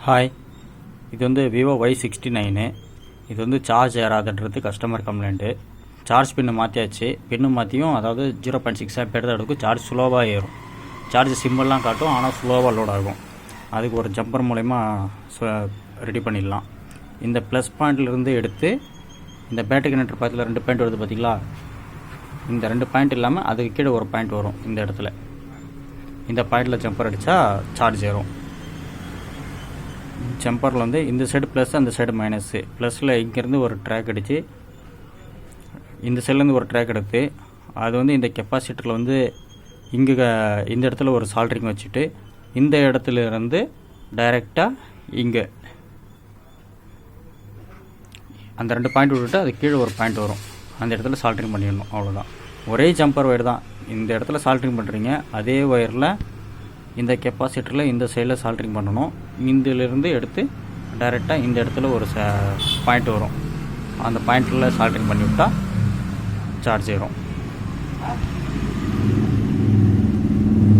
Hi, இது வந்து Vivo Y69. இது வந்து சார்ஜ் ஏறாதுன்றது கஸ்டமர் கம்ப்ளைண்ட்டு. சார்ஜ் பின்னு மாற்றியாச்சு. பின்னு மாற்றியும் அதாவது 0.6 ஆம்பியர் தான் எடுக்கும். சார்ஜ் ஸ்லோவாக ஏறும். சார்ஜ் சிம்பிள்லாம் காட்டும், ஆனால் ஸ்லோவாக லோட் ஆகும். அதுக்கு ஒரு ஜம்பர் மூலயமா ரெடி பண்ணிடலாம். இந்த ப்ளஸ் பாயிண்ட்லேருந்து எடுத்து இந்த பேட்டரி கனெக்டர் பக்கத்தில் 2 பாயிண்ட் வருது பார்த்திங்களா? இந்த 2 பாயிண்ட் இல்லாமல் அதுக்கு கீழே ஒரு பாயிண்ட் வரும். இந்த இடத்துல இந்த பாயிண்டில் ஜம்பர் அடித்தா சார்ஜ் ஏறும். ஜம்பரில் வந்து இந்த சைடு ப்ளஸ், அந்த சைடு மைனஸ்ஸு. ப்ளஸில் இங்கேருந்து ஒரு ட்ராக் அடித்து இந்த சைட்லேருந்து ஒரு ட்ராக் எடுத்து அது வந்து இந்த கெப்பாசிட்டரில் வந்து இங்கே இந்த இடத்துல ஒரு சால்ட்ரிங் வச்சுட்டு இந்த இடத்துல இருந்து டைரெக்டாக இங்கே அந்த 2 பாயிண்ட் விட்டுட்டு அது கீழே ஒரு பாயிண்ட் வரும். அந்த இடத்துல சால்ட்ரிங் பண்ணிடணும். அவ்வளோதான். ஒரே ஜம்பர் ஒயர் தான். இந்த இடத்துல சால்ட்ரிங் பண்ணுறீங்க, அதே ஒயரில் இந்த கெப்பாசிட்டரில் இந்த சைடில் சால்ட்ரிங் பண்ணணும். இதிலிருந்து எடுத்து டைரெக்டாக இந்த இடத்துல ஒரு பாயிண்ட் வரும். அந்த பாயிண்டில் சால்ட்ரிங் பண்ணிவிட்டால் சார்ஜ் ஏறும்.